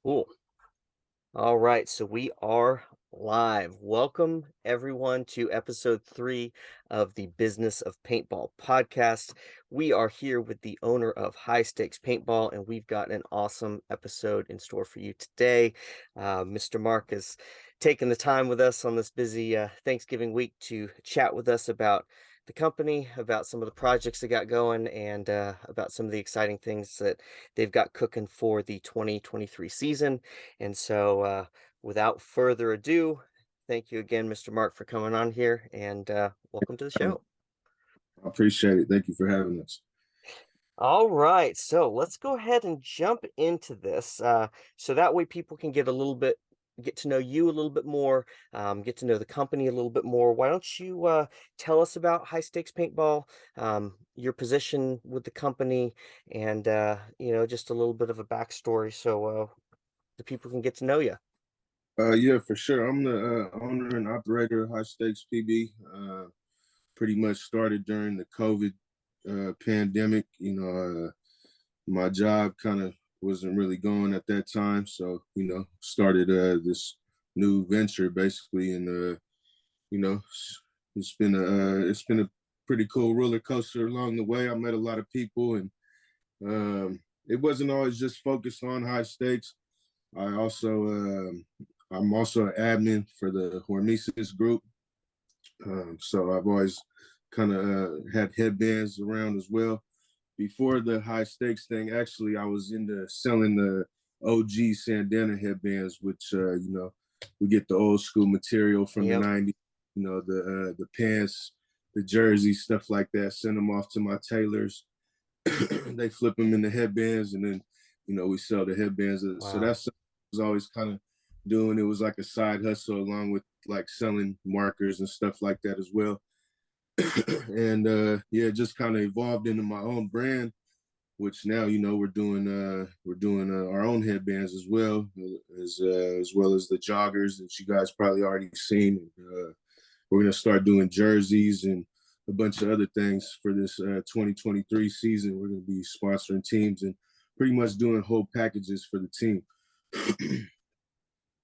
Cool. All right, so we are live. Welcome everyone to episode 3 of the Business of Paintball podcast. We are here with the owner of High Stakes Paintball, and we've got an awesome episode in store for you today. Mr. Mark has taken the time with us on this busy Thanksgiving week to chat with us about the company, about some of the projects they got going, and about some of the exciting things that they've got cooking for the 2023 season. And so, without further ado, thank you again, Mr. Mark, for coming on here, and welcome to the I show. appreciate it. Thank you for having us. All right, so let's go ahead and jump into this, so that way people can get to know you a little bit more, get to know the company a little bit more. Why don't you tell us about High Stakes Paintball, your position with the company, and just a little bit of a backstory so the people can get to know you. Yeah, for sure. I'm the owner and operator of High Stakes PB. Pretty much started during the COVID pandemic. My job kind of wasn't really going at that time, so started this new venture basically, and you know, it's been a pretty cool roller coaster along the way. I met a lot of people, and it wasn't always just focused on high stakes. I also I'm also an admin for the Hormesis group, so I've always kind of had headbands around as well. Before the high stakes thing, actually, I was into selling the OG Sandana headbands, which we get the old school material from the Yep. '90s. The pants, the jerseys, stuff like that. Send them off to my tailors. They flip them into headbands, and then we sell the headbands. So Wow. that's something I was always kind of doing. It was like a side hustle along with like selling markers and stuff like that as well. And yeah, just kind of evolved into my own brand, which now we're doing our own headbands as well, as well as the joggers that you guys probably already seen. We're gonna start doing jerseys and a bunch of other things for this 2023 season. We're gonna be sponsoring teams and pretty much doing whole packages for the team.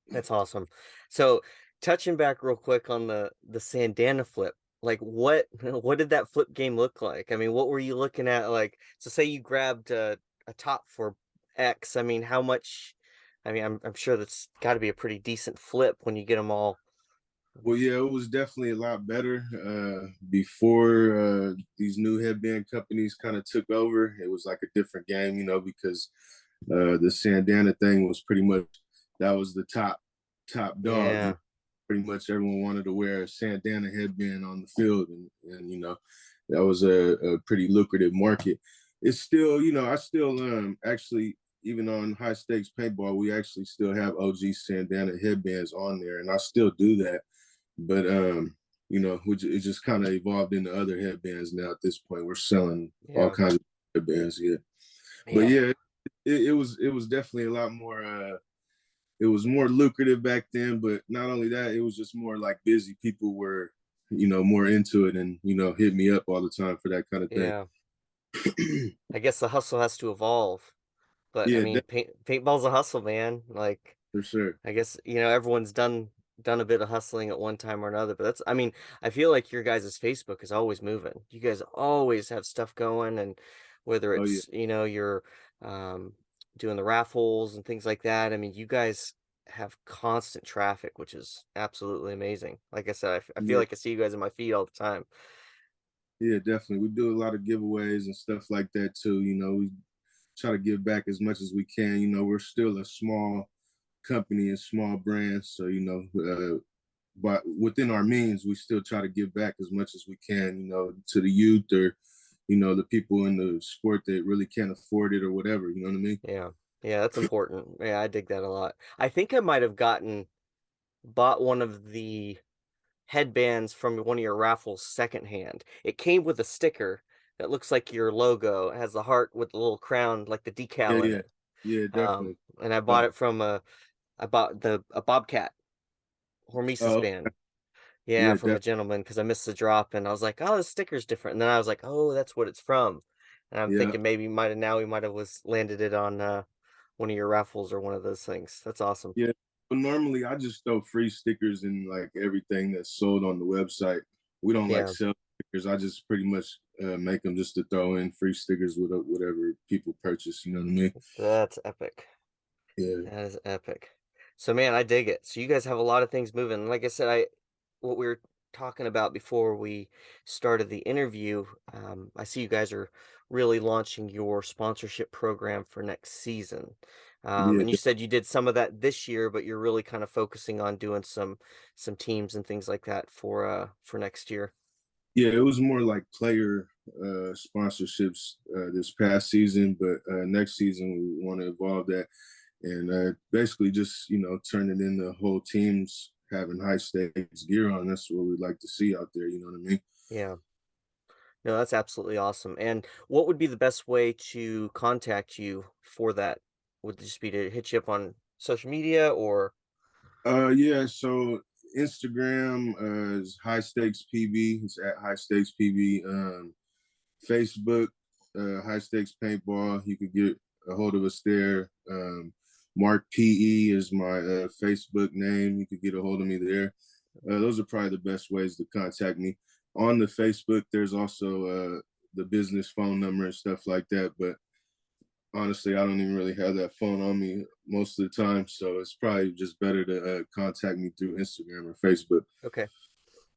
That's awesome. So, touching back real quick on the Sandana flip, like what what did that flip game look like? I mean, what were you looking at? Like, so say you grabbed a top for X. I mean, how much? I mean, I'm sure that's got to be a pretty decent flip when you get them all. Well, yeah, it was definitely a lot better before these new headband companies kind of took over. It was like a different game, because the Sandana thing was pretty much that was the top dog. Yeah, Pretty much everyone wanted to wear a Sandana headband on the field, and that was a pretty lucrative market. It's still, I still actually, even on high stakes paintball, we actually still have OG Sandana headbands on there, and I still do that. But it just kind of evolved into other headbands now. At this point, we're selling all yeah, kinds of headbands. Yeah, but yeah, yeah, it was definitely a lot more. It was more lucrative back then, but not only that, it was just more like busy. People were, more into it, and hit me up all the time for that kind of thing. yeah. I guess the hustle has to evolve, but I Yeah, mean, paintball's a hustle, man. Like, for sure. I guess, everyone's done a bit of hustling at one time or another, but I mean, I feel like your guys' Facebook is always moving. You guys always have stuff going, and whether Oh yeah, it's, you're um doing the raffles and things like that. I mean, you guys have constant traffic, which is absolutely amazing. Like I said, I feel yeah, like I see you guys in my feed all the time. yeah, definitely. We do a lot of giveaways and stuff like that too. We try to give back as much as we can. We're still a small company and small brand, so but within our means, we still try to give back as much as we can. To the youth or the people in the sport that really can't afford it or whatever. You know what I mean? Yeah. Yeah, that's important. Yeah, I dig that a lot. I think I might have bought one of the headbands from one of your raffles secondhand. It came with a sticker that looks like your logo. It has the heart with the little crown, like the Yeah, decal in yeah, it. yeah, definitely. And I Uh, bought it from I bought a Bobcat Hormesis oh, band. Yeah, yeah, from a definitely. gentleman because I missed the drop and I was like, oh, the sticker's different. And then I was like, oh, that's what it's from. And I'm Yeah, thinking maybe might have now we might have was landed it on one of your raffles or one of those things. That's awesome. Yeah. But normally I just throw free stickers in like everything that's sold on the website. We don't like Yeah, sell stickers. I just pretty much make them just to throw in free stickers with whatever people purchase. You know what I mean? that's epic. Yeah. That is epic. So, man, I dig it. So you guys have a lot of things moving. Like I said, I what we were talking about before we started the interview, I see you guys are really launching your sponsorship program for next season. Yeah. And you said you did some of that this year, but you're really kind of focusing on doing some teams and things like that for next year. Yeah, it was more like player sponsorships this past season, but next season we want to evolve that and basically just turn it into whole teams having high stakes gear on. That's what we'd like to see out there. You know what I mean? Yeah. No, that's absolutely awesome. And what would be the best way to contact you for that? Would it just be to hit you up on social media or Yeah. So Instagram is high stakes PB. It's at high stakes PB. Facebook, high stakes paintball. You could get a hold of us there. Mark PE is my Facebook name. You could get a hold of me there. Those are probably the best ways to contact me. On the Facebook, there's also the business phone number and stuff like that. But honestly, I don't even really have that phone on me most of the time. So it's probably just better to contact me through Instagram or Facebook. okay.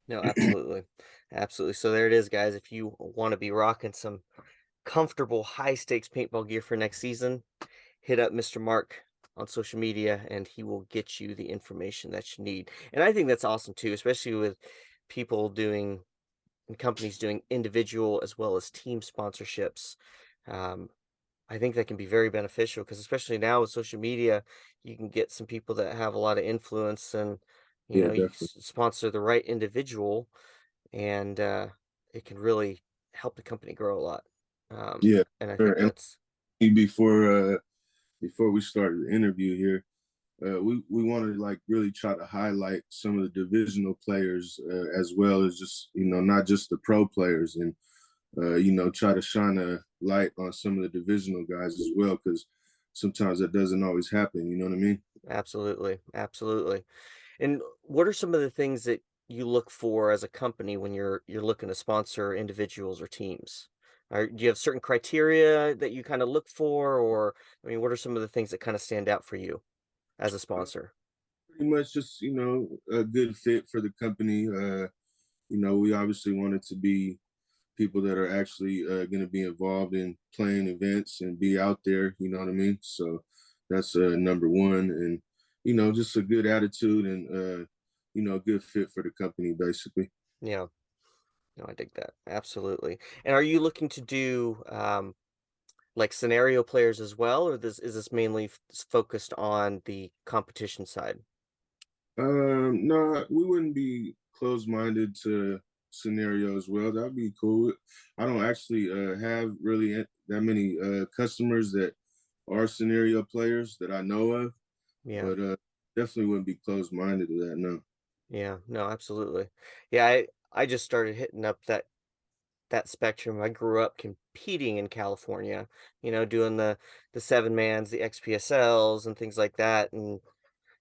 No, absolutely. Absolutely. So there it is, guys. If you want to be rocking some comfortable high stakes paintball gear for next season, hit up Mr. Mark on social media and he will get you the information that you need. And I think that's awesome too, especially with people doing and companies doing individual as well as team sponsorships. Um, I think that can be very beneficial because especially now with social media, you can get some people that have a lot of influence and Yeah, you definitely. sponsor the right individual and it can really help the company grow a lot. Yeah, And I sure. think And that's before we start the interview here, we want to like really try to highlight some of the divisional players as well as just not just the pro players and try to shine a light on some of the divisional guys as well because sometimes that doesn't always happen. You know what I mean? absolutely, absolutely. And what are some of the things that you look for as a company when you're looking to sponsor individuals or teams? Do you have certain criteria that you kind of look for, or I mean, what are some of the things that kind of stand out for you as a sponsor? Pretty much just a good fit for the company. We obviously want it to be people that are actually going to be involved in playing events and be out there. You know what I mean? So that's number one, and just a good attitude and a good fit for the company, basically. Yeah, no, I dig that. Absolutely. And are you looking to do like scenario players as well, or is this mainly focused on the competition side? No, we wouldn't be closed-minded to scenarios. Well, that'd be cool. I don't actually have really that many customers that are scenario players that I know of, Yeah. but definitely wouldn't be closed-minded to that. No. Yeah, no, absolutely. Yeah, I just started hitting up that spectrum. I grew up competing in California, doing the seven mans, the XPSLs and things like that. And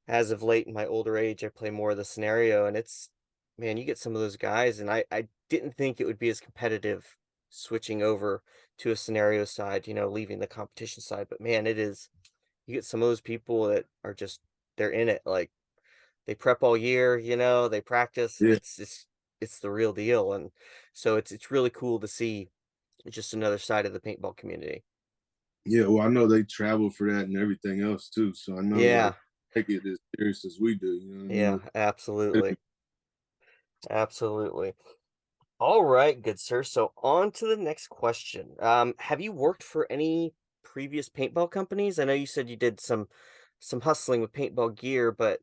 as of late in my older age, I play more of the scenario and it's man, you get some of those guys and I didn't think it would be as competitive switching over to a scenario side, leaving the competition side. But man, it is you get some of those people that are just they're in it like they prep all year, they practice and Yeah, it's the real deal, and so it's really cool to see just another side of the paintball community. yeah. Well, I know they travel for that and everything else too, so I know like Yeah, take it as serious as we do. You know what I yeah, mean? absolutely, absolutely. All right, good sir, so on to the next question. Have you worked for any previous paintball companies? I know you said you did some hustling with paintball gear, but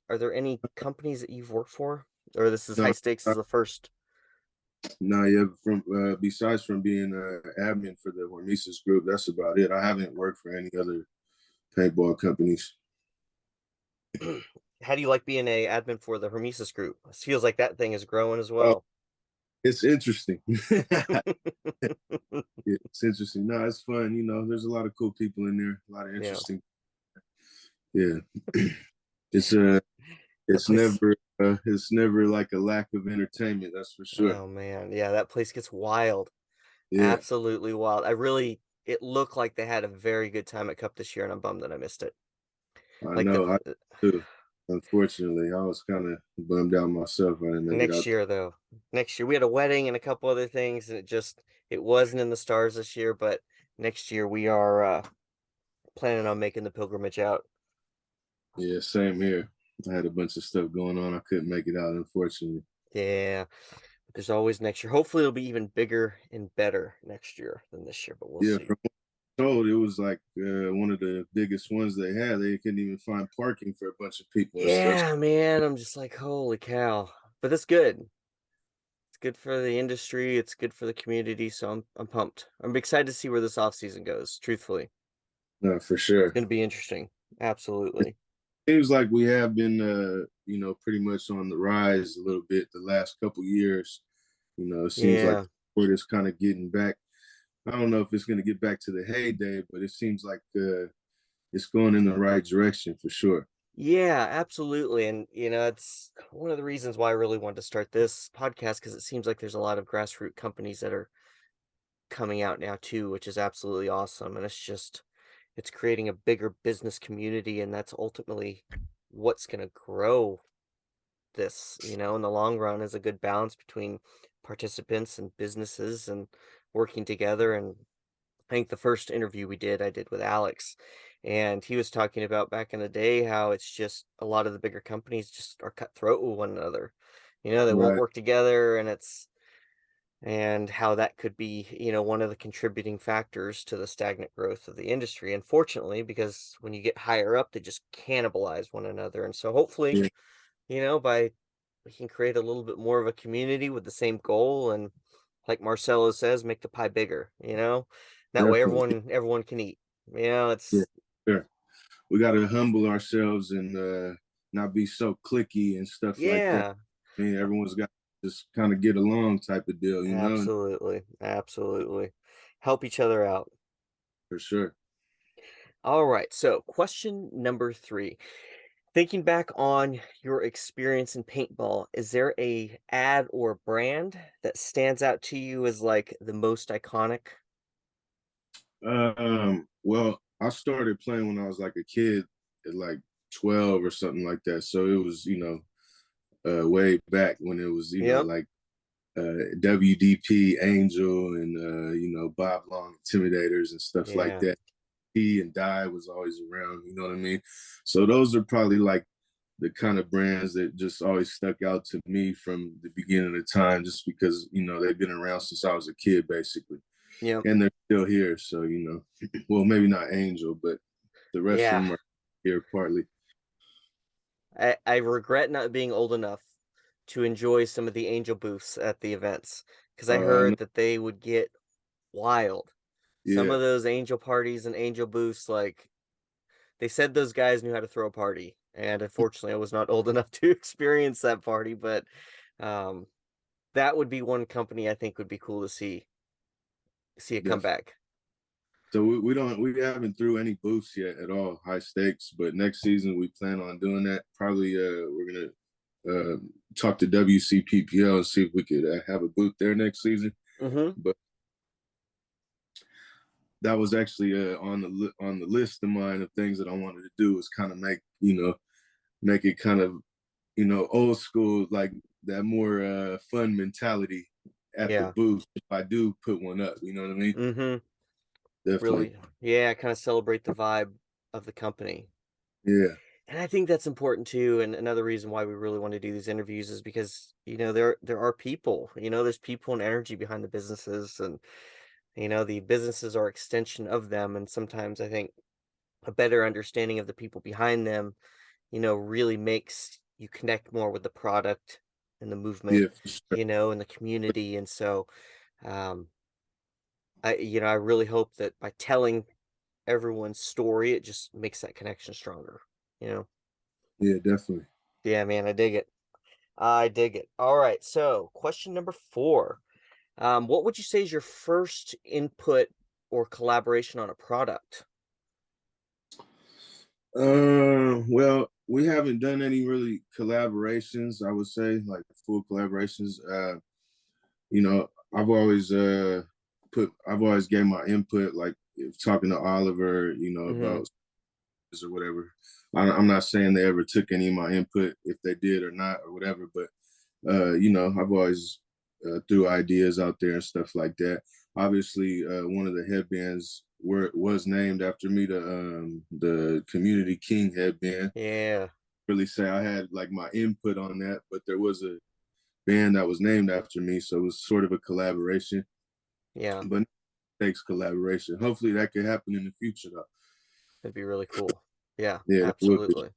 are there any companies that you've worked for? Or this is high No, stakes is the first? no, yeah. From besides from being admin for the Hormesis group, that's about it. I haven't worked for any other paintball companies. How do you like being a admin for the Hermesis group? It feels like that thing is growing as Oh, well. it's interesting. It's interesting. No, it's fun. There's a lot of cool people in there. A lot of Yeah, interesting. Yeah. It's That it's place. never like a lack of entertainment, that's for sure. Oh man, yeah, that place gets wild. Yeah, Absolutely wild. It looked like they had a very good time at Cup this year, and I'm bummed that I missed it. I Like know. I too. Unfortunately, I was kind of bummed out myself. I didn't make it next out. year though. Next year we had a wedding and a couple other things, and it wasn't in the stars this year, but next year we are planning on making the pilgrimage out. Yeah, same here. I had a bunch of stuff going on. I couldn't make it out, unfortunately. Yeah, but there's always next year. Hopefully it'll be even bigger and better next year than this year, but we'll Yeah, see. from what I was told, it was like one of the biggest ones they had. They couldn't even find parking for a bunch of people and stuff. Yeah, man, I'm just like, holy cow. But that's good. It's good for the industry, it's good for the community, so I'm pumped. I'm excited to see where this off season goes, truthfully. No, for It's sure. gonna be interesting. It Absolutely. seems like we have been, pretty much on the rise a little bit the last couple years. It seems like Yeah. the sport is kind of getting back. I don't know if it's going to get back to the heyday, but it seems like it's going in the right direction for sure. Yeah, absolutely, and, it's one of the reasons why I really wanted to start this podcast because it seems like there's a lot of grassroots companies that are coming out now too, which is absolutely awesome, and it's creating a bigger business community, and that's ultimately what's gonna grow this, in the long run is a good balance between participants and businesses and working together. And I think the first interview I did with Alex, and he was talking about back in the day how it's just a lot of the bigger companies just are cutthroat with one another. They won't Right. work together, and how that could be, one of the contributing factors to the stagnant growth of the industry. Unfortunately, because when you get higher up, they just cannibalize one another. And so hopefully, Yeah, by we can create a little bit more of a community with the same goal and like Marcelo says, make the pie bigger. That way definitely. everyone can eat. Yeah, It's sure. We got to humble ourselves and not be so clicky and stuff like that. yeah, I mean, everyone's got to just kind of get along type of deal, absolutely. Absolutely. Help each other out. for sure. All right. So, question number 3. Thinking back on your experience in paintball, is there a ad or brand that stands out to you as like the most iconic? Well, I started playing when I was like a kid at like 12 or something like that. So it was, way back when it was, Yep. like WDP Angel and Bob Long Intimidators and stuff like Yeah. that. He and Die was always around, you know what I mean? So those are probably like the kind of brands that just always stuck out to me from the beginning of the time, just because, they've been around since I was a kid, basically. Yep. And they're still here. So, well, maybe not Angel, but the rest of Yeah. them are here partly. I regret not being old enough to enjoy some of the angel booths at the events because I I know. heard that they would get wild. Some Yeah, of those angel parties and angel booths, like they said those guys knew how to throw a party. And unfortunately, I was not old enough to experience that party, but um, that would be one company I think would be cool to see a definitely. comeback. So we haven't threw any booths yet at all, high stakes. But next season we plan on doing that. Probably we're gonna talk to WCPPL and see if we could have a booth there next season. Mhm. But that was actually on the list of mine of things that I wanted to do, was kind of make it kind of old school, like that more fun mentality at the Yeah. booth. If I do put one up, you know what I mean? Mhm. Definitely. Really, yeah, kinda celebrate the vibe of the company. Yeah. And I think that's important too, and another reason why we really wanna do these interviews is because, there are people, there's people and energy behind the businesses, and, the businesses are extension of them, and sometimes I think a better understanding of the people behind them, really makes you connect more with the product and the movement, Yeah, for sure. and the community, and so, um, I really hope that by telling everyone's story, it just makes that connection stronger, you know? Yeah, definitely. Yeah, man, I dig it. I dig it. All right, so question number 4. What would you say is your first input or collaboration on a product? Well, we haven't done any really collaborations, I would say, like full collaborations. You know, I've always gave my input, like if talking to Oliver, Hmm. about this or whatever. I'm not saying they ever took any of my input, if they did or not or whatever, but I've always threw ideas out there and stuff like that. Obviously, one of the headbands was named after me, the Community King headband. Yeah, Really say I had like my input on that, but there was a band that was named after me, so it was sort of a collaboration. yeah, But it takes collaboration. Hopefully, that could happen in the future, though. that'd be really cool. Yeah, Yeah, that would be. absolutely.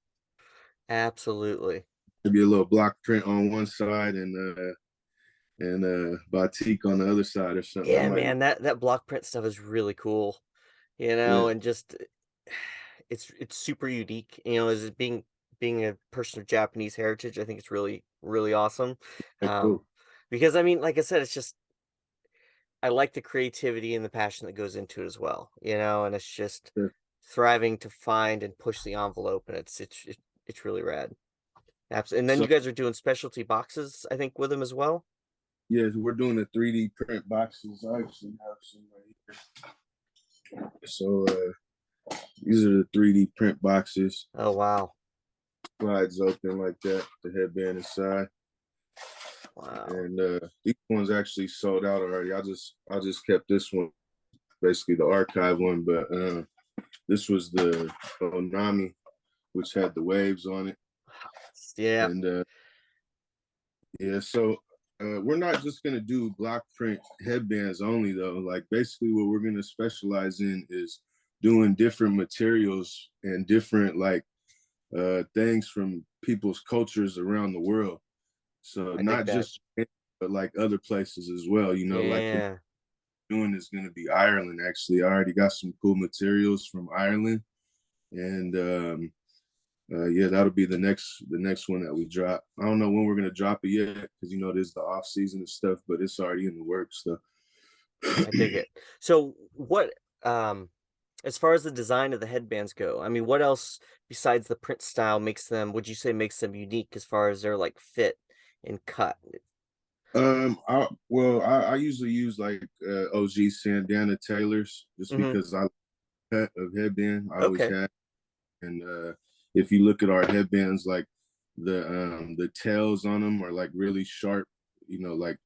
Absolutely. Maybe a little block print on one side and batik on the other side or something. That Yeah, might be. man, that block print stuff is really cool, Yeah, and just it's super unique, as it being a person of Japanese heritage, I think it's really, really awesome. like, Um, cool. because I mean, like I said, it's just I like the creativity and the passion that goes into it as well, and it's just Yeah. thriving to find and push the envelope, and it's really rad. And then So you guys are doing specialty boxes, I think, with them as well? yeah, we're doing the 3D print boxes. I actually have some right here. So these are the 3D print boxes. Oh, wow. Slides open like that. The headband inside, Wow. and these ones actually sold out already. I just kept this one, basically the archive one, but this was the Onami, which had the waves on it, Yeah, and yeah, so we're not just gonna do block print headbands only though. Like basically what we're gonna specialize in is doing different materials and different like things from people's cultures around the world. So I dig not that. just Japan, but like other places as well. Like the Yeah. doing is gonna be Ireland actually. I already got some cool materials from Ireland and yeah, that'll be the next one that we drop. I don't know when we're gonna drop it yet because there's the off season and stuff, but it's already in the works. So I dig it. So um, as far as the design of the headbands go, I mean, what else besides the print style would you say makes them unique as far as their like fit and cut? I usually use like OG Sandana Taylors just Hmm. because I cut of headband. I always Okay. had, and if you look at our headbands, like the tails on them are like really sharp, like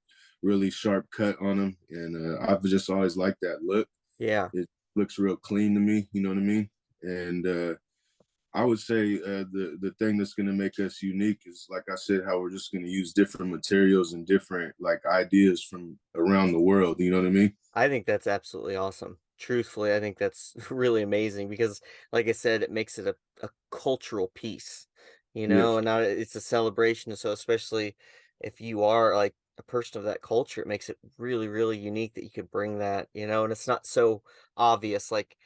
really sharp cut on them, and I've just always liked that look. Yeah, It looks real clean to me, you know what I mean? And I would say the thing that's going to make us unique is, like I said, how we're just going to use different materials and different like ideas from around the world. You know what I mean? I think that's absolutely awesome. Truthfully, I think that's really amazing because, like I said, it makes it a cultural piece, Yeah, and now it's a celebration. So, especially if you are like a person of that culture, it makes it really, really unique that you could bring that, and it's not so obvious. Like,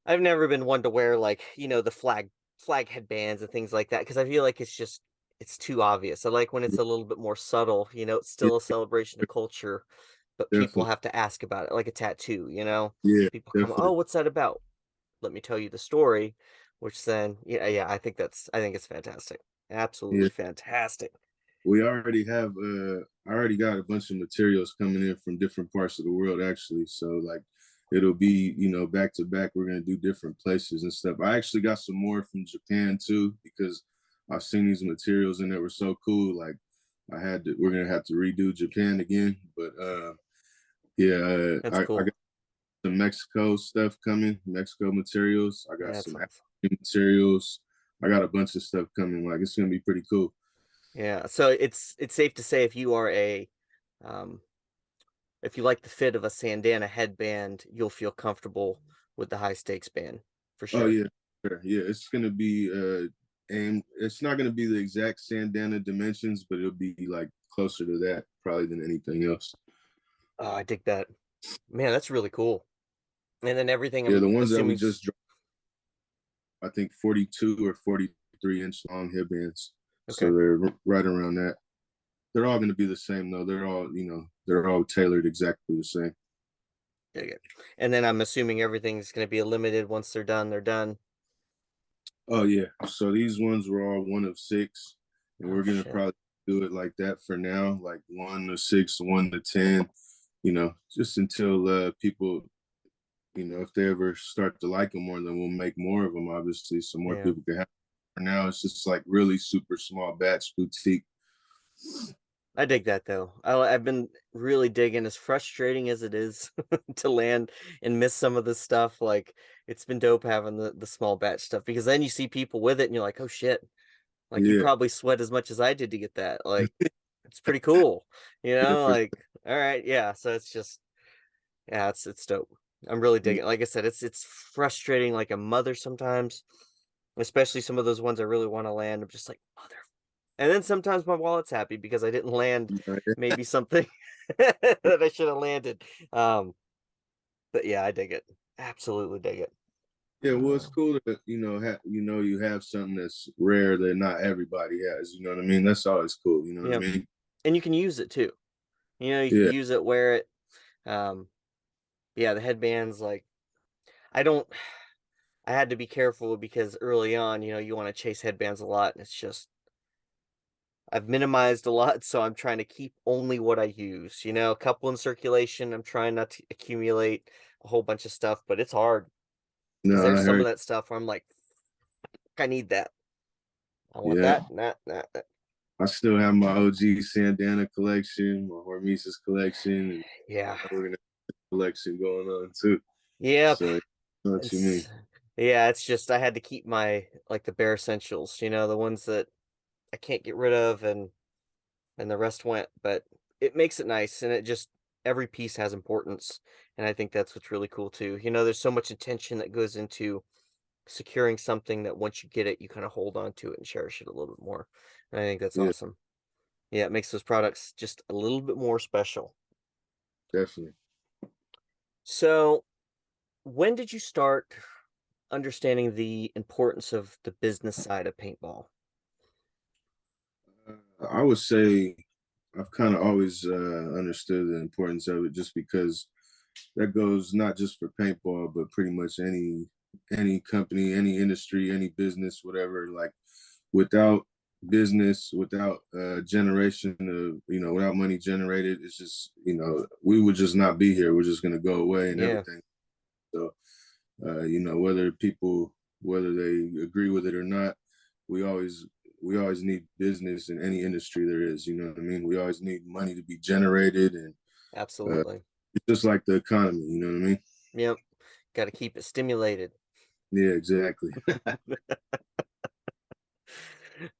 I've never been one to wear like, the flag headbands and things like that because I feel like it's too obvious. I like when it's a little bit more subtle, it's yeah, still a celebration of culture, but people definitely. have to ask about it, like a tattoo. Yeah, People come, "Oh, definitely. what's that about? Let me tell you the story," which then, yeah, yeah, I think it's fantastic. Yeah. Absolutely fantastic. We already have I already got a bunch of materials coming in from different parts of the world actually. So like it'll be, back to back. We're gonna do different places and stuff. I actually got some more from Japan too, because I've seen these materials and they were so cool. Like we're gonna have to redo Japan again. But yeah, That's I cool. got some Mexico stuff coming, Mexico materials. I got That's some awesome. African materials. I got a bunch of stuff coming. Like it's gonna be pretty cool. Yeah, so it's safe to say um if you like the fit of a Sandana headband, you'll feel comfortable with the high stakes band, for Oh sure. yeah, sure. Yeah, it's gonna be and it's not gonna be the exact Sandana dimensions, but it'll be like closer to that probably than anything else. Oh, I dig that. Man, that's really cool. And then everything Yeah, I'm the ones that we assuming just dropped, I think 42 or 43-inch long headbands. okay, So they're right around that. They're all gonna be the same though. They're all tailored exactly the same. dig it. And then I'm assuming everything's gonna be limited once they're done, they're done. Oh yeah. So these ones were all one of six, and Oh we're gonna shit. probably do it like that for now, like 1 to 6, 1 to 10. Just until people, if they ever start to like them more, then we'll make more of them, obviously, so more Yeah. people can have. For now, it's just like really super small batch boutique. I dig that though. I've been really digging, as frustrating as it is to land and miss some of this stuff. Like it's been dope having the small batch stuff because then you see people with it and you're like, oh shit, like you Yeah, probably sweat as much as I did to get that. Like it's pretty cool, yeah, for like all right, yeah. So it's just yeah, it's dope. I'm really yeah, digging. Like I said, it's frustrating like a mother sometimes, especially some of those ones I really want to land. I'm just like mother. And then sometimes my wallet's happy because I didn't land maybe something that I should have landed. Um, but yeah, I dig it. Absolutely dig it. yeah. Well, it's Um, cool that you have something that's rare that not everybody has. You know what I mean? That's always cool. You know what I yeah, mean? and you can use it too. You can Yeah. use it, wear it. Um, yeah, the headbands, like I don't. I had to be careful because early on, you want to chase headbands a lot, and it's just I've minimized a lot, so I'm trying to keep only what I use. A couple in circulation. I'm trying not to accumulate a whole bunch of stuff, but it's hard because No, there's I some of heard. that stuff where I'm like, I need that. I want Yeah. that, and that, and that. I still have my OG Sandana collection, my Hormesis collection, and Yeah. my organization collection going on too. Yep. So, I know what you mean? It's yeah, it's just I had to keep my like the bare essentials, the ones that I can't get rid of and the rest went, but it makes it nice and it just every piece has importance. And I think that's what's really cool too. There's so much attention that goes into securing something that once you get it, you kind of hold on to it and cherish it a little bit more. And I think that's Yeah, awesome. Yeah, it makes those products just a little bit more special. definitely. So, when did you start understanding the importance of the business side of paintball? I would say I've kind of always understood the importance of it, just because that goes not just for paintball, but pretty much any company, any industry, any business, whatever. Like without business, without generation of without money generated, it's just we would just not be here. We're just gonna go away and Yeah, everything. So whether they agree with it or not, we always we always need business in any industry there is. You know what I mean? We always need money to be generated, and uh, absolutely. it's just like the economy. You know what I mean? Yep. Got to keep it stimulated. Yeah, exactly.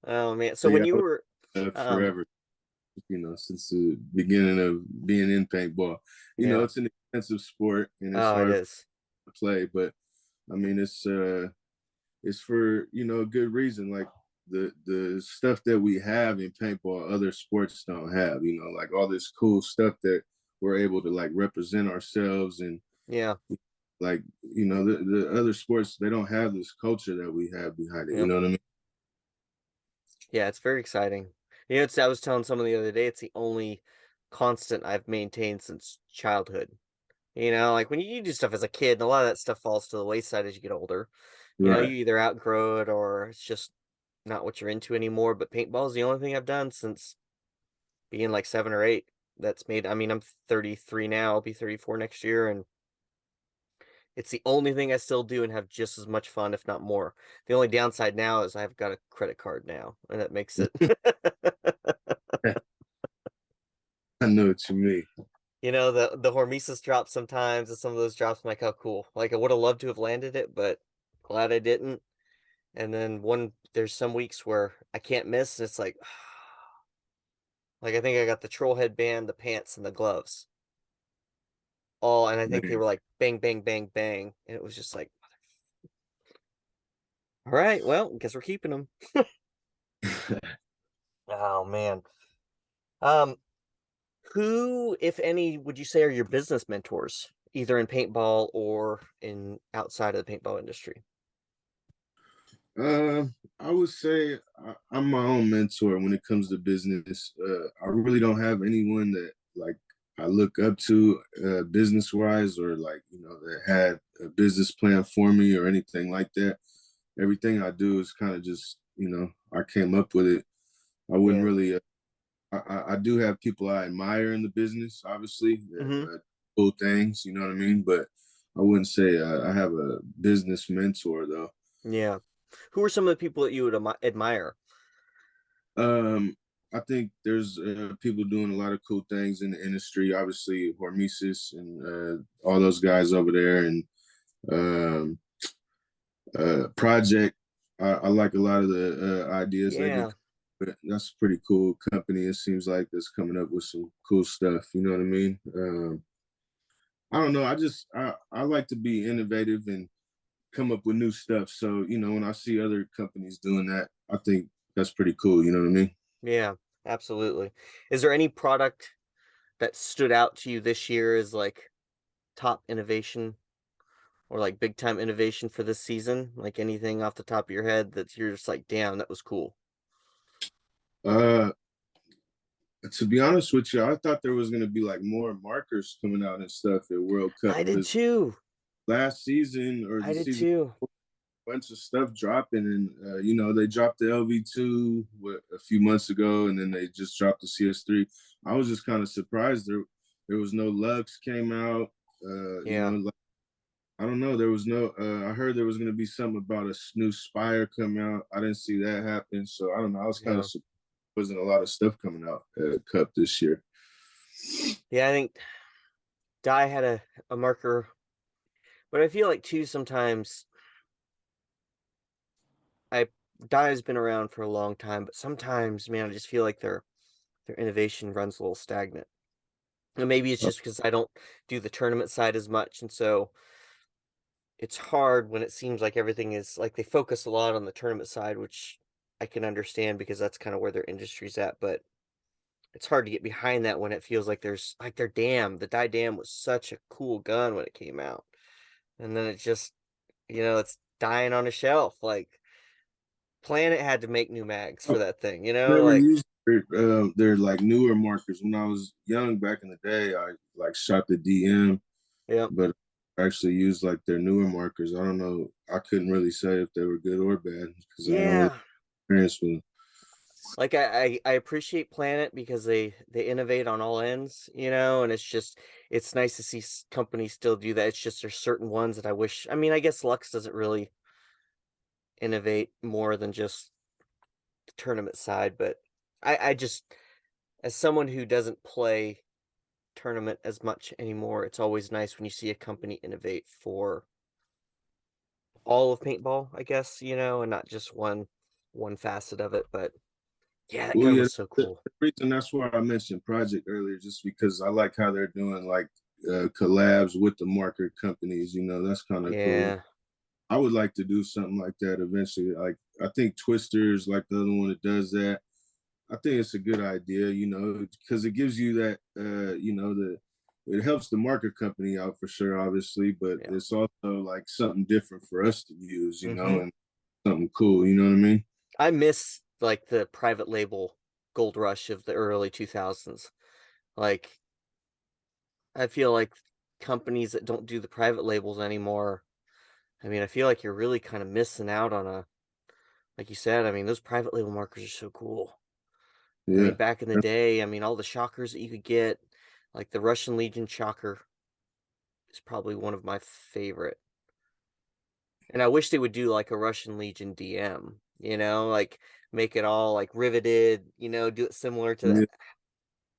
Oh man. So But when yeah, you were um forever. Since the beginning of being in paintball. yeah. It's an expensive sport and it's Oh, it hard is. to play, but I mean, it's for a good reason. Like the stuff that we have in paintball, other sports don't have. Like all this cool stuff that we're able to like represent ourselves, and Yeah. like the other sports, they don't have this culture that we have behind it. You Yep. know what I mean? Yeah, it's very exciting. It's I was telling someone the other day, it's the only constant I've maintained since childhood. Like when you do stuff as a kid, and a lot of that stuff falls to the wayside as you get older. You Right. either outgrow it or it's just not what you're into anymore. But paintball is the only thing I've done since being like 7 or 8 that's made I mean, I'm 33 now, I'll be 34 next year, and it's the only thing I still do and have just as much fun, if not more. The only downside now is I've got a credit card now, and that makes it I know what you mean. the hormesis drops sometimes, and some of those drops, I'm like, "Oh, cool." Like, I woulda loved to have landed it, but glad I didn't, and then there's some weeks where I can't miss, and it's like, I think I got the troll headband, the pants, and the gloves, all and I think they Man. were like bang, bang, bang, bang, and it was just like, "Alright, well, guess we're keeping them." Oh, man. Um, who, if any, would you say are your business mentors, either in paintball or in outside of the paintball industry? Uh, I would say I'm my own mentor when it comes to business. I really don't have anyone that like I look up to business wise, or like that had a business plan for me or anything like that. everything I do is kind of just, I came up with it. I wouldn't Yeah. really. I do have people I admire in the business, obviously, that Mhm. cool things. You know what I mean? But I wouldn't say I have a business mentor though. Yeah. Who are some of the people that you would admire? Um, I think there's people doing a lot of cool things in the industry. Obviously, Hormesis and all those guys over there, and um, Project. I like a lot of the ideas they've been. Yeah. That's a pretty cool company. It seems like that's coming up with some cool stuff. You know what I mean? I don't know. I like to be innovative and come up with new stuff. So when I see other companies doing that, I think that's pretty cool. You know what I mean? Yeah. Absolutely. Is there any product that stood out to you this year as, like, top innovation or, like, big time innovation for this season? Like, anything off the top of your head that you're just like, "Damn, that was cool." Uh, to be honest with you, I thought there was gonna be like more markers coming out and stuff at World Cup I did because too. last season or I the did season too. bunch of stuff dropping, and they dropped the LV2 a few months ago, and then they just dropped the CS3. I was just kind of surprised there was no Lux came out. Yeah. Like, I don't know. There was no. I heard there was going to be something about a new Spire come out. I didn't see that happen, so I don't know. I was kind of Yeah. surprised. Wasn't a lot of stuff coming out at Cup this year. Yeah, I think Dye had a marker, but I feel like too sometimes I Dye has been around for a long time, but sometimes, man, I just feel like their innovation runs a little stagnant. And maybe it's Uh, just because I don't do the tournament side as much, and so it's hard when it seems like everything is like they focus a lot on the tournament side, which I can understand because that's kind of where their industry's at, but it's hard to get behind that when it feels like there's like their dam. The Die Dam was such a cool gun when it came out. And then it just, it's dying on a shelf. Like Planet had to make new mags for that thing, Never like used their like newer markers. When I was young back in the day, I like shot the DM, yeah. but I actually used like their newer markers. I don't know. I couldn't really say if they were good or bad because I don't really Yeah. experience with them. Like I appreciate Planet because they innovate on all ends, and it's nice to see companies still do that. It's just there's certain ones that I wish. I mean, I guess Lux doesn't really innovate more than just the tournament side, but I just as someone who doesn't play tournament as much anymore, it's always nice when you see a company innovate for all of paintball, I guess, and not just one facet of it. But yeah, that Well, gun yeah, was so the cool. reason that's why I mentioned Project earlier, just because I like how they're doing like collabs with the marker companies. That's kind of cool. Yeah. I would like to do something like that eventually. Like I think Twister's like the other one that does that. I think it's a good idea, because it gives you that, it helps the market company out for sure, obviously, but Yeah. it's also like something different for us to use, Mhm. and something cool. You know what I mean? I miss, like, the private label gold rush of the early 2000s. Like, I feel like companies that don't do the private labels anymore, I mean, I feel like you're really kinda missing out on a like you said, I mean, those private label markers are so cool. I mean, Yeah, back in the day, I mean, all the shockers that you could get, like the Russian Legion shocker is probably one of my favorite. And I wish they would do like a Russian Legion DM, like make it all like riveted, do it similar to yeah. that.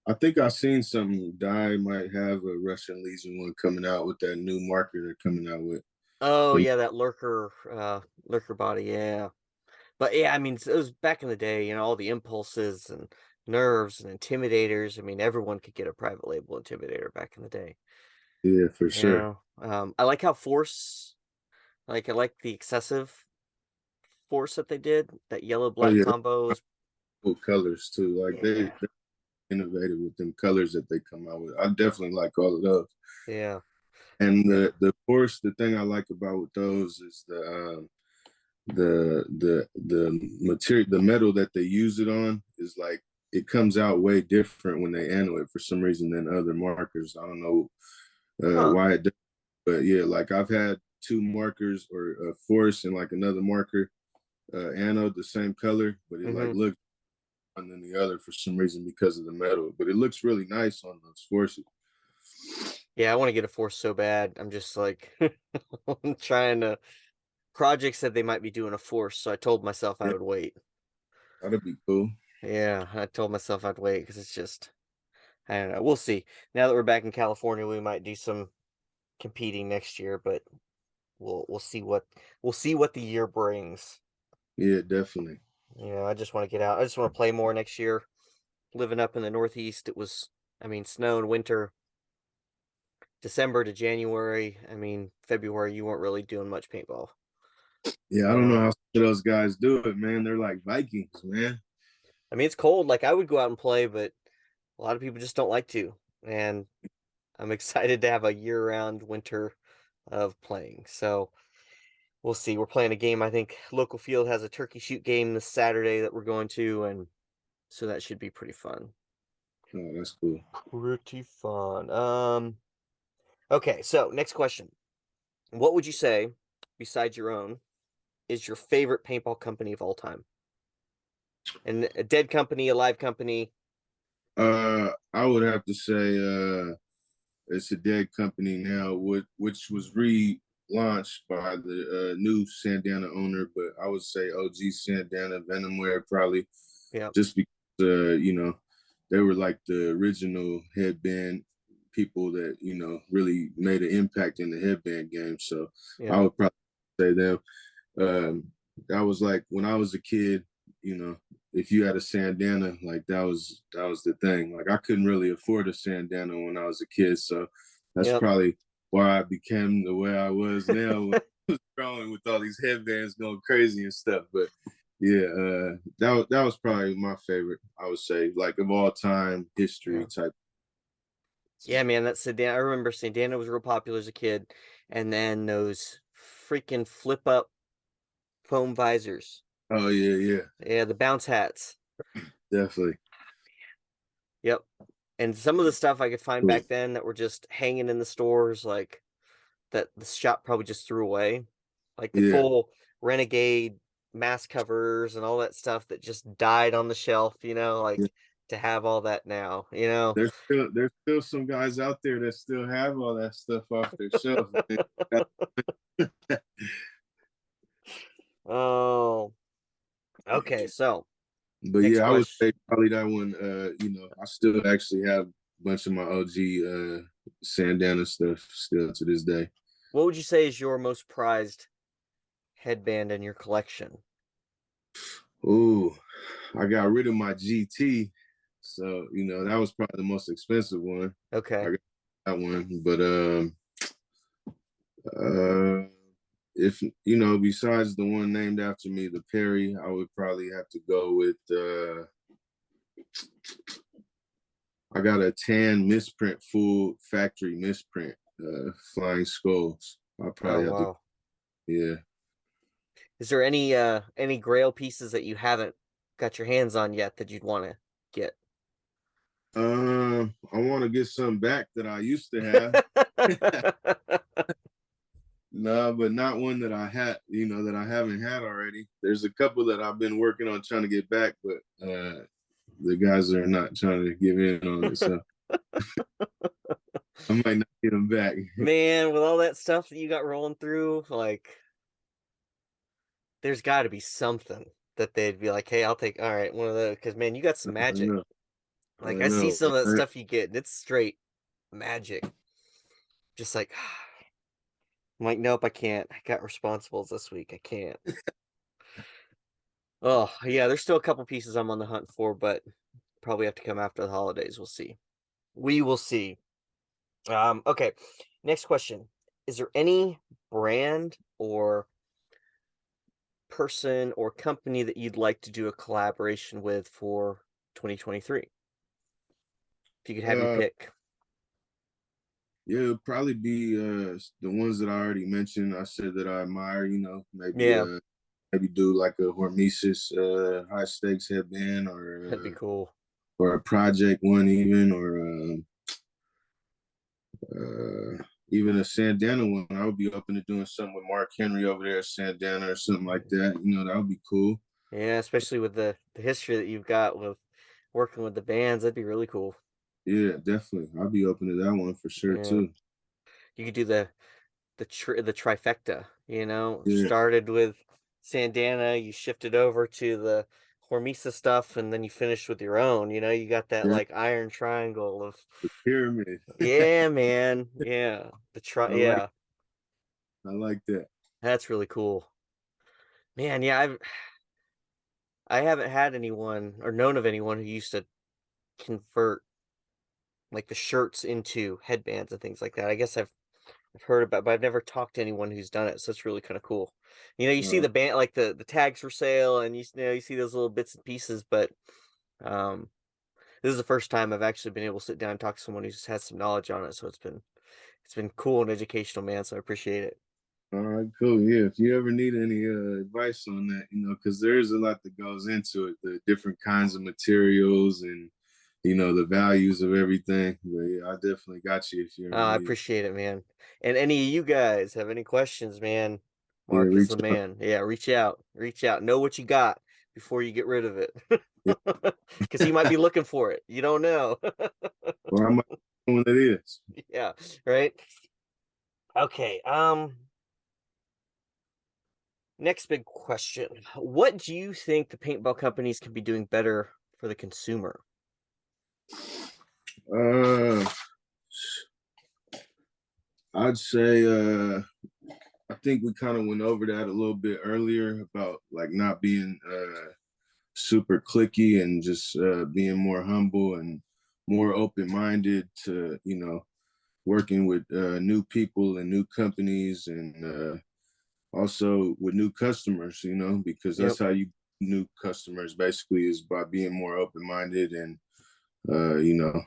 I think I seen something. Die might have a Russian Legion one coming out with that new marker they're coming out with. Oh But yeah, that lurker body, yeah. But yeah, I mean, it was back in the day, all the impulses and nerves and intimidators. I mean, everyone could get a private label intimidator back in the day. yeah, for sure. I like how I like the excessive force that they did. That yellow Oh black yeah, combo is cool colors too. Like yeah, they're innovative with them colors that they come out with. I definitely like all of those. yeah, And yeah. the course, the thing I like about with those is the material, the metal that they use it on is like it comes out way different when they anno it for some reason than other markers. I don't know Huh. why it does, but yeah, like I've had two markers or a force and like another marker anode the same color, but it like Hmm. looked one than the other for some reason because of the metal. But it looks really nice on those forces. Yeah, I want to get a force so bad. I'm just like I'm trying to. Project said they might be doing a force, so I told myself I Yeah, would wait. that'd be cool. Yeah, I told myself I'd wait because it's just I don't know. We'll see. Now that we're back in California, we might do some competing next year, but we'll see what the year brings. Yeah, definitely. I just want to get out. I just want to play more next year. Living up in the Northeast, it was, I mean, snow and winter, December to January. I mean, February, you weren't really doing much paintball. Yeah, I don't know Um, how those guys do it, man. They're like Vikings, man. I mean, it's cold. Like I would go out and play, but a lot of people just don't like to. And I'm excited to have a year-round winter of playing. So we'll see. We're playing a game. I think local field has a turkey shoot game this Saturday that we're going to, and so that should be pretty fun. Oh, that's cool. Pretty fun. Okay, so next question. What would you say, besides your own, is your favorite paintball company of all time? And a dead company, a live company. I would have to say it's a dead company now, which was relaunched by the new Sandana owner, but I would say OG Sandana Venomware probably Yeah, just because they were like the original headband people that really made an impact in the headband game. So yeah, I would probably say them. Um, that was like when I was a kid, you know, if you had a Sandana, like that was the thing. Like I couldn't really afford a Sandana when I was a kid, so that's yep. probably why I became the way I was now. When I was growing with all these headbands going crazy and stuff. But yeah, that was probably my favorite. I would say, like of all time Yeah. history type. Yeah, man, that Sandana. I remember Sandana was real popular as a kid, and then those freaking flip up foam visors. Oh yeah, yeah, Yeah, the bounce hats. definitely. Yep. And some of the stuff I could find back then that were just hanging in the stores, like that the shop probably just threw away, like the Yeah, full Renegade mask covers and all that stuff that just died on the shelf, yeah. like to have all that now. There's still some guys out there that still have all that stuff off their shelves. Oh, okay. So But next yeah, I would question. say probably that one. I still actually have a bunch of my OG Sandana stuff still to this day. What would you say is your most prized headband in your collection? Ooh, I got rid of my GT, so that was probably the most expensive one. I Okay. got that one, but uh, if besides the one named after me, the Perry, I would probably have to go with. I got a tan misprint, full factory misprint, flying skulls. I'll Oh probably have to, wow. yeah. Is there any grail pieces that you haven't got your hands on yet that you'd want to get? I want to get some back that I used to have. No, but not one that I had, that I haven't had already. There's a couple that I've been working on trying to get back, but the guys are not trying to give in on it, so I might not get them back. Man, with all that stuff that you got rolling through, like there's got to be something that they'd be like, "Hey, I'll take all right, one of those." Because man, you got some I magic. know, Like I I see know. some of that Right? stuff you get, and it's straight magic. Just like I'm like, nope, I can't. I got responsibles this week. I can't. Oh yeah, there's still a couple pieces I'm on the hunt for, but probably have to come after the holidays. We'll see. We will see. Okay. Next question. Is there any brand or person or company that you'd like to do a collaboration with for 2023? If you could have your Uh, pick. yeah, it'll probably be the ones that I already mentioned. I said that I admire. Yeah, Maybe do like a Hormesis high stakes headband that'd be cool. or a project one even or even a Sandana one. I would be open to doing something with Mark Henry over there at Sandana or something like that. That would be cool. Yeah, especially with the history that you've got with working with the bands, that'd be really cool. Yeah, definitely. I'll be open to that one for sure Yeah, too. you could do the trifecta. Yeah, Started with Sandana, you shifted over to the Hormisa stuff, and then you finished with your own. You got that yeah, like iron triangle of the pyramid. yeah, man, yeah, I yeah, like that. that's really cool, man. Yeah, I haven't had anyone or known of anyone who used to convert like the shirts into headbands and things like that. I guess I've heard about, but I've never talked to anyone who's done it, so it's really kinda cool. You see Uh, the band like, the tags for sale, and you see those little bits and pieces, but, um, this is the first time I've actually been able to sit down and talk to someone who's has some knowledge on it, so it's been cool and educational, man, so I appreciate it. all right, cool. Yeah, if you ever need any advice on that, because there is a lot that goes into it, the different kinds of materials and the values of everything. But yeah, I definitely got you if you ever I need. appreciate it, man. And any of you guys have any questions, man, Yeah, Mark is reach the out. man. Yeah, reach out, know what you got before you get rid of it, Yeah. because he might be looking for it, you don't know. Well, I might know what it is. Yeah, right? Okay, next big question. What do you think the paintball companies can be doing better for the consumer? Uh, I'd say I think we kind of went over that a little bit earlier about like not being super clicky and just being more humble and more open minded to working with new people and new companies and also with new customers. Because Yep, that's how you new customers basically is by being more open minded and uh, you know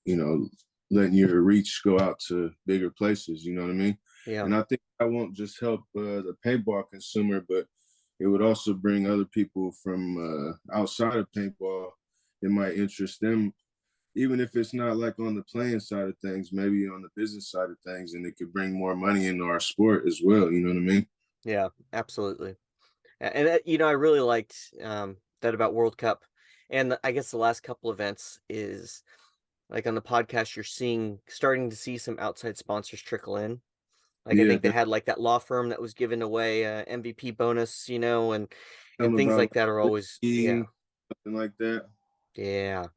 you know, letting your reach go out to bigger places. You know what I mean? yeah, And I think that won't just help the paintball consumer, but it would also bring other people from outside of paintball. It might interest them, even if it's not like on the playing side of things, maybe on the business side of things, and it could bring more money into our sport as well. You know what I mean? yeah, absolutely. And I really liked that about World Cup. And I guess the last couple events is like on the podcast, you're starting to see some outside sponsors trickle in. Like I Yeah, think they had like that law firm that was giving away a MVP bonus, and something things about like that are like always, yeah, skiing, something like that. yeah.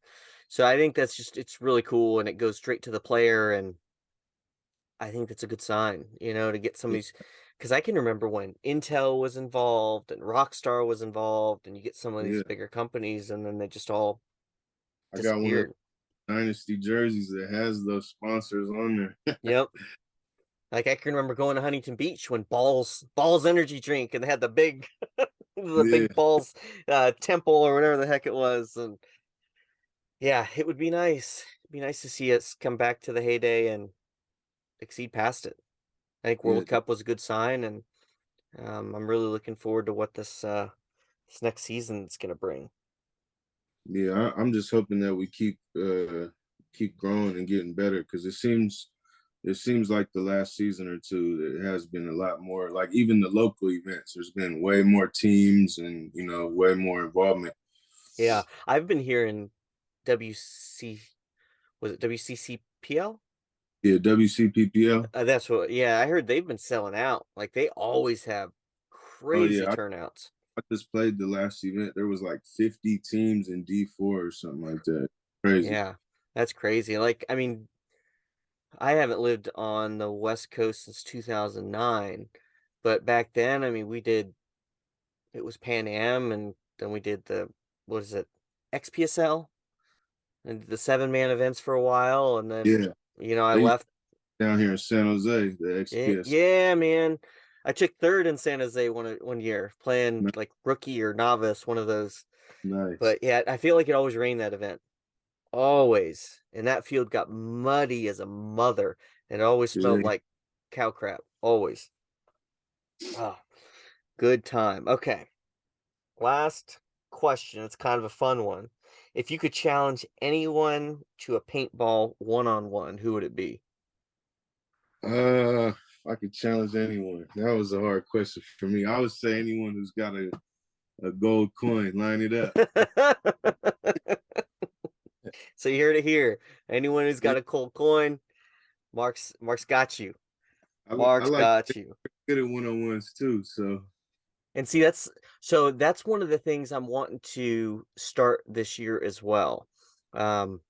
So I think it's really cool and it goes straight to the player. And I think that's a good sign, to get some of Yeah, these, because I can remember when Intel was involved and Rockstar was involved, and you get some of these yeah. bigger companies and then they just all I got one of disappeared. the Dynasty jerseys that has those sponsors on there. Yep. Like I can remember going to Huntington Beach when Balls energy drink, and they had the big the Yeah, big Balls temple or whatever the heck it was. And yeah, it would be nice. It'd be nice to see us come back to the heyday and exceed past it. I think yeah, World Cup was a good sign, and I'm really looking forward to what this next season is going to bring. yeah. I'm just hoping that we keep growing and getting better because it seems like the last season or two it has been a lot more like even the local events. There's been way more teams and way more involvement. Yeah, I've been hearing WC was it WCCPL? Yeah, WCPPL. That's what. Yeah, I heard they've been selling out. Like they always have Oh crazy yeah, turnouts. I just played the last event. There was like 50 teams in D4 or something like that. Crazy. Yeah, that's crazy. Like, I mean, I haven't lived on the West Coast since 2009, but back then, I mean, it was Pan Am, and then we did what is it, XPSL, and the 7-man events for a while, and then, Yeah, I they used left. down here in San Jose, the Yeah, XPS. yeah, man. I took third in San Jose one year, playing like rookie or novice, one of those. Nice. But yeah, I feel like it always rained that event. Always. And that field got muddy as a mother, and it always smelled Yeah, like cow crap. Always. Oh, good time. Okay. Last question. It's kind of a fun one. If you could challenge anyone to a paintball one-on-one, who would it be? If I could challenge anyone, that was a hard question for me. I would say anyone who's got a gold coin, line it up. So you heard it here. Anyone who's Yeah, got a cold coin, Mark's got you. I Mark's like got you. good at one-on-ones too. So And see, that's one of the things I'm wanting to start this year as well. Um,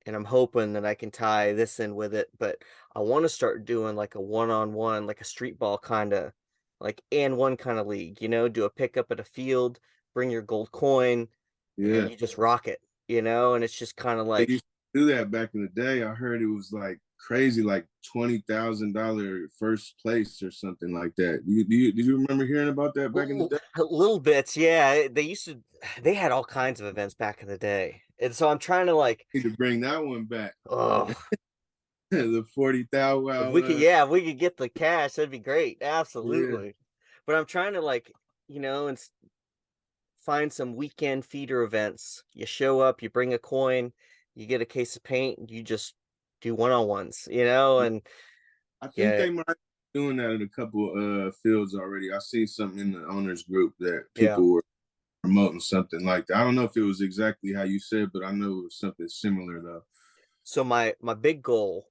and I'm hoping that I can tie this in with it, but I want to start doing like a one-on-one, like a street ball kind of like and one kind of league, do a pickup at a field, bring your gold coin, and yeah, you just rock it, and it's just kind of they like, used to do that back in the day. I heard it was like crazy, like $20,000 first place or something like that. Did you remember hearing about that back in the day? little bits. Yeah, they had all kinds of events back in the day. And so I'm trying to like, Need to bring that one back. oh, The 40,000. if Wow, we could, yeah, if we could get the cash, that'd be great. yeah, Absolutely. But I'm trying to like, and find some weekend feeder events. You show up, you bring a coin, you get a case of paint, you just do one-on-ones, and I think yeah, they might be doing that in a couple fields already. I see something in the owners group that yeah. people were promoting something like that. I don't know if it was exactly how you said, but I know it was something similar though. So my big goal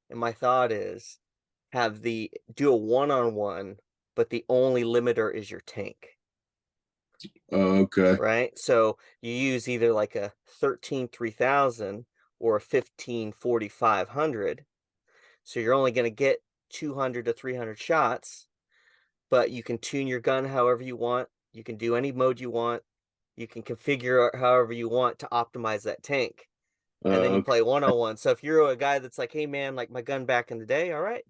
and my thought is have the do a one-on-one, but the only limiter is your tank, Okay. right? So you use either like a 13 3000 or a 15 4500. So you're only going to get 200 to 300 shots, but you can tune your gun however you want. You can do any mode you want. You can configure it however you want to optimize that tank. And then you Okay. play one on one. So if you're a guy that's like, hey man, like my gun back in the day, all right,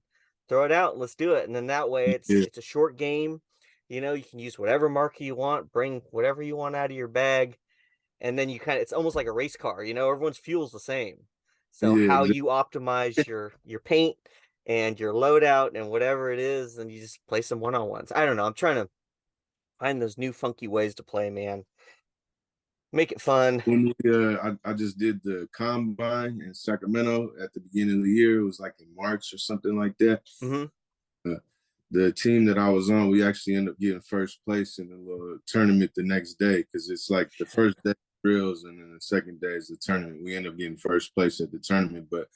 throw it out, let's do it. And then that way Yeah. it's a short game. You can use whatever marker you want, bring whatever you want out of your bag, and then you it's almost like a race car, everyone's fuel's the same. So Yeah. how Exactly. you optimize your paint and your loadout and whatever it is, and you just play some one-on-ones. I don't know. I'm trying to find those new funky ways to play, man. Make it fun. I just did the combine in Sacramento at the beginning of the year. It was like in March or something like that. Hmm. Uh, the team that I was on, we actually ended up getting first place in the little tournament the next day because it's like the first day drills and then the second day is the tournament. We ended up getting first place at the tournament. But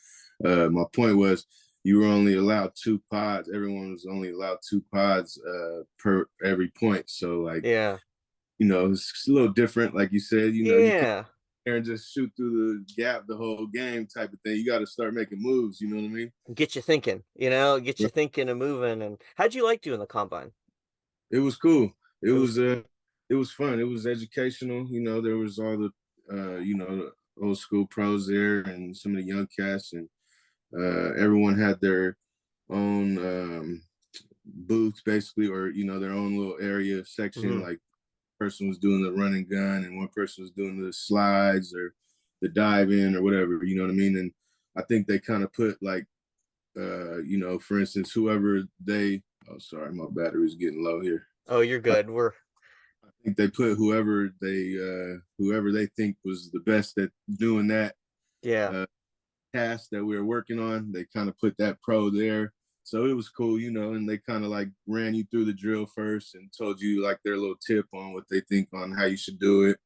my point was you were only allowed two pods. Everyone was only allowed two pods per every point. So like, Yeah. it's a little different. Like you said, you can't Yeah. and just shoot through the gap the whole game type of thing. You got to start making moves. You know what I mean? Get you thinking, get you thinking and moving. And how'd you like doing the combine? It was cool. It It was was cool. it was fun. It was educational. There was all the the old school pros there and some of the young cats and everyone had their own booth basically or their own little area section Hmm. like person was doing the run and gun and one person was doing the slides or the dive in or whatever, you know what I mean? And I think they kind of put like for instance, whoever they oh sorry, my battery's getting low here. Oh, you're good. I think they put whoever they think was the best at doing that Yeah. uh, task that we were working on. They kind of put that pro there, so it was cool, and they kind of like ran you through the drill first and told you like their little tip on what they think on how you should do it.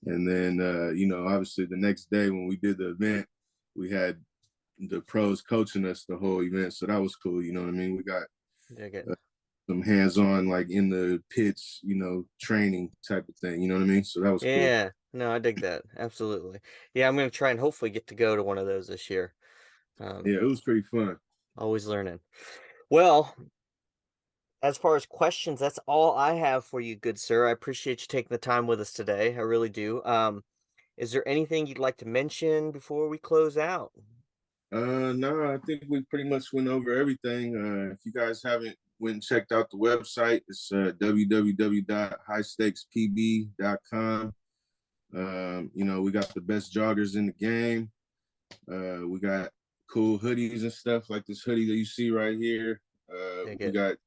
And then obviously the next day when we did the event, we had the pros coaching us the whole event, so that was cool. You know what I mean? We got Dig it. uh, some hands-on like in the pits, training type of thing. You know what I mean? So that was cool. Yeah. No, I dig that. Absolutely. Yeah, I'm gonna try and hopefully get to go to one of those this year. Um, Yeah, it was pretty fun. always learning. Well, as far as questions, that's all I have for you, good sir. I appreciate you taking the time with us today. I really do. Is there anything you'd like to mention before we close out? No, I think we pretty much went over everything. If you guys haven't went and checked out the website, it's www.highstakespb.com. We got the best joggers in the game. We got cool hoodies and stuff like this hoodie that you see right here. Dig We it. got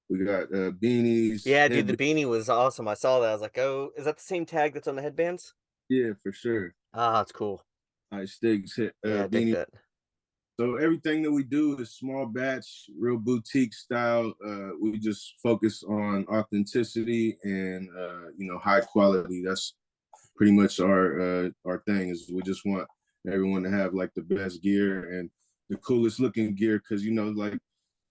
beanies, Yeah, dude, the headbands. beanie was awesome. I saw that. I was like, oh, is that the same tag that's on the headbands? Yeah, for sure. Ah, it's cool. High stakes Yeah, I dig beanie that. So everything that we do is small batch, real boutique style. We just focus on authenticity and high quality. That's pretty much our thing. Is we just want everyone to have like the best gear and the coolest looking gear because like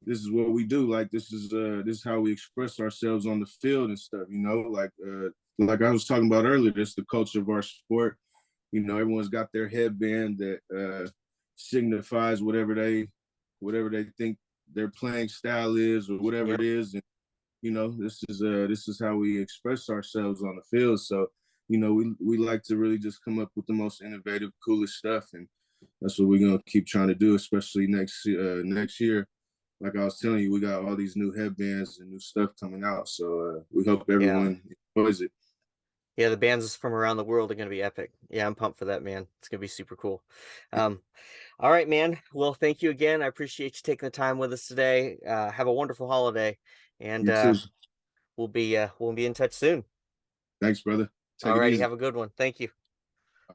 this is what we do. Like this is how we express ourselves on the field and stuff. Like I was talking about earlier. This is the culture of our sport. Everyone's got their headband that signifies whatever they think their playing style is or whatever it Yep. is. And this is how we express ourselves on the field. So we like to really just come up with the most innovative, coolest stuff, and that's what we're gonna keep trying to do, especially next year. Like I was telling you, we got all these new headbands and new stuff coming out. So we hope Yeah. everyone enjoys it. Yeah, the bands from around the world are gonna be epic. Yeah, I'm pumped for that, man. It's gonna be super cool. Um, all right, man. Well, thank you again. I appreciate you taking the time with us today. Have a wonderful holiday, and You too. we'll be in touch soon. Thanks, brother. Take All it righty, easy. have a good one. Thank you.